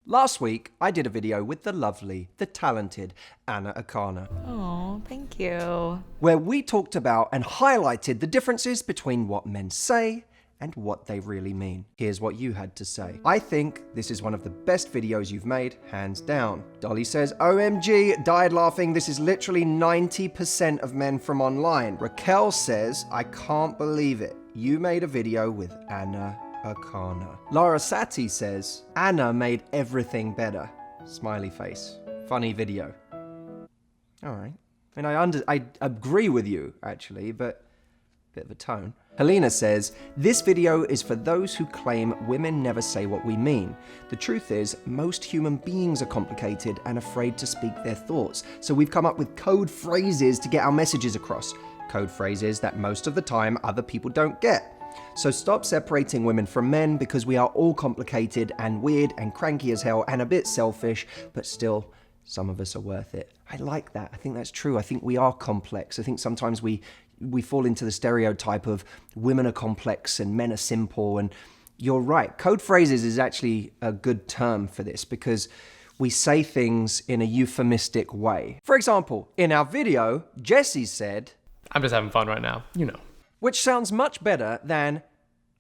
Last week, I did a video with the lovely, the talented Anna Akana, Oh, thank you. where we talked about and highlighted the differences between what men say and what they really mean. Here's what you had to say. I think this is one of the best videos you've made, hands down. Dolly says, OMG, died laughing. This is literally 90% of men from online. Raquel says, I can't believe it. You made a video with Anna Akana. Lara Sati says, Anna made everything better. Smiley face. Funny video. All right. And I agree with you, actually, but bit of a tone. Helena says, this video is for those who claim women never say what we mean. The truth is, most human beings are complicated and afraid to speak their thoughts. So we've come up with code phrases to get our messages across. Code phrases that most of the time other people don't get. So stop separating women from men because we are all complicated and weird and cranky as hell and a bit selfish, but still, some of us are worth it. I like that. I think that's true. I think we are complex. I think sometimes we fall into the stereotype of women are complex and men are simple. And you're right. Code phrases is actually a good term for this because we say things in a euphemistic way. For example, in our video, Jessie said, I'm just having fun right now, you know. Which sounds much better than,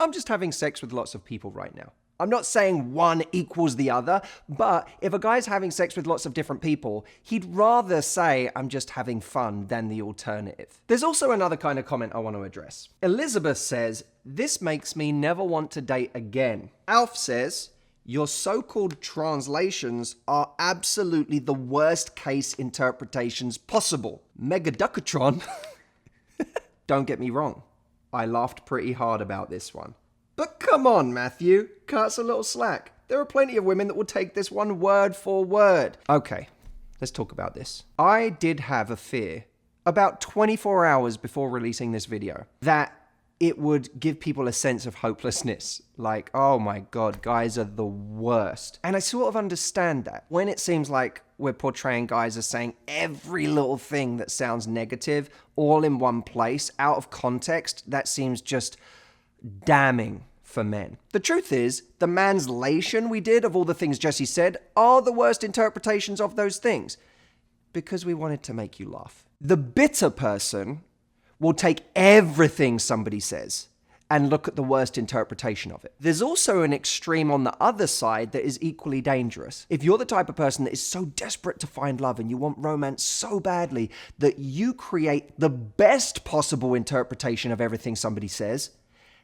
I'm just having sex with lots of people right now. I'm not saying one equals the other, but if a guy's having sex with lots of different people, he'd rather say, I'm just having fun than the alternative. There's also another kind of comment I want to address. Elizabeth says, this makes me never want to date again. Alf says, your so-called translations are absolutely the worst case interpretations possible. Megaduckatron. Don't get me wrong. I laughed pretty hard about this one. But come on, Matthew, cut us a little slack. There are plenty of women that will take this one word for word. Okay, let's talk about this. I did have a fear about 24 hours before releasing this video that it would give people a sense of hopelessness. Like, oh my God, guys are the worst. And I sort of understand that. When it seems like we're portraying guys as saying every little thing that sounds negative all in one place, out of context, that seems just damning for men. The truth is, the manslation we did of all the things Jessie said are the worst interpretations of those things because we wanted to make you laugh. The bitter person will take everything somebody says and look at the worst interpretation of it. There's also an extreme on the other side that is equally dangerous. If you're the type of person that is so desperate to find love and you want romance so badly that you create the best possible interpretation of everything somebody says,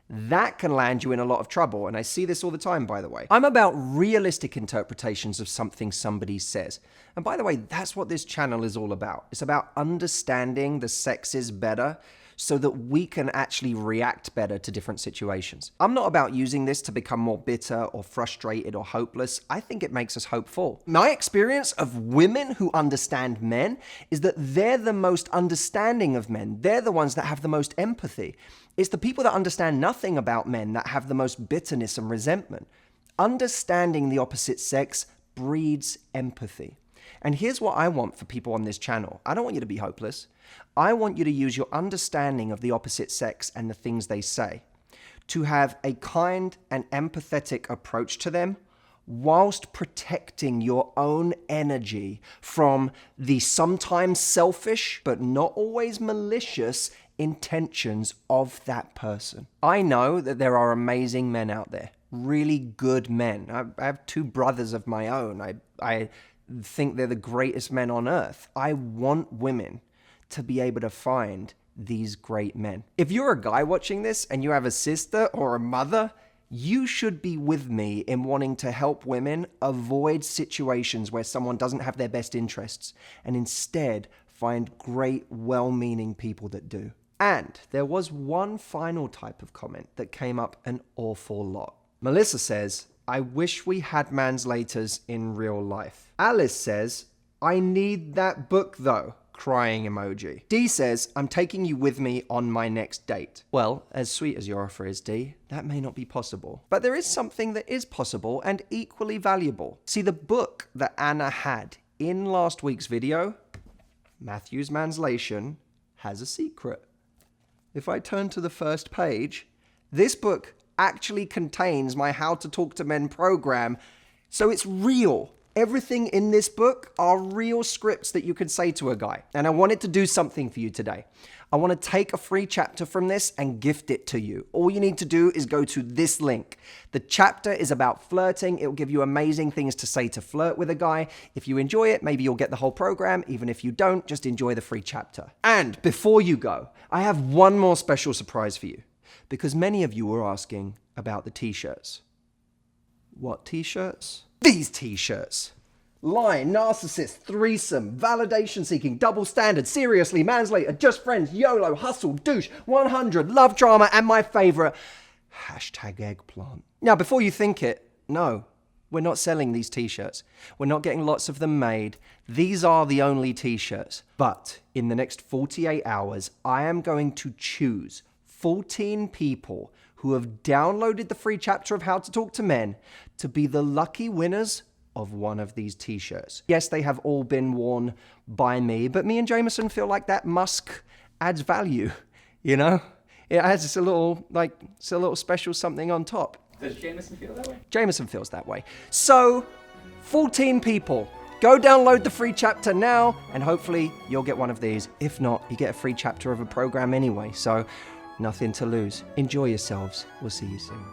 that can land you in a lot of trouble. And I see this all the time, by the way. I'm about realistic interpretations of something somebody says. And by the way, that's what this channel is all about. It's about understanding the sexes better so that we can actually react better to different situations. I'm not about using this to become more bitter or frustrated or hopeless. I think it makes us hopeful. My experience of women who understand men is that they're the most understanding of men. They're the ones that have the most empathy. It's the people that understand nothing about men that have the most bitterness and resentment. Understanding the opposite sex breeds empathy. And here's what I want for people on this channel. I don't want you to be hopeless. I want you to use your understanding of the opposite sex and the things they say to have a kind and empathetic approach to them whilst protecting your own energy from the sometimes selfish but not always malicious intentions of that person. I know that there are amazing men out there, really good men. I have two brothers of my own. I think they're the greatest men on earth. I want women to be able to find these great men. If you're a guy watching this and you have a sister or a mother, you should be with me in wanting to help women avoid situations where someone doesn't have their best interests and instead find great, well-meaning people that do. And there was one final type of comment that came up an awful lot. Melissa says, I wish we had manslators in real life. Alice says, I need that book though. Crying emoji. Dee says, I'm taking you with me on my next date. Well, as sweet as your offer is, Dee, that may not be possible. But there is something that is possible and equally valuable. See, the book that Anna had in last week's video, Matthew's Manslation, has a secret. If I turn to the first page, this book actually contains my How to Talk to Men program So it's real. Everything in this book are real scripts that you can say to a guy. And I wanted to do something for you today. I want to take a free chapter from this and gift it to you. All you need to do is go to this link. The chapter is about flirting. It will give you amazing things to say to flirt with a guy. If you enjoy it, maybe you'll get the whole program. Even if you don't, just enjoy the free chapter. And before you go, I have one more special surprise for you, because many of you were asking about the t-shirts. What t-shirts? These t-shirts. Line, narcissist, threesome, validation seeking, double standard, seriously, manslater, just friends, YOLO, hustle, douche, 100, love drama, and my favorite, #eggplant. Now, before you think it, no, we're not selling these t-shirts. We're not getting lots of them made. These are the only t-shirts. But in the next 48 hours, I am going to choose 14 people who have downloaded the free chapter of How to Talk to Men to be the lucky winners of one of these t-shirts. Yes, they have all been worn by me, but me and Jameson feel like that musk adds value, you know? It adds a little special something on top. Does Jameson feel that way? Jameson feels that way. So, 14 people. Go download the free chapter now, and hopefully you'll get one of these. If not, you get a free chapter of a program anyway, so nothing to lose. Enjoy yourselves. We'll see you soon.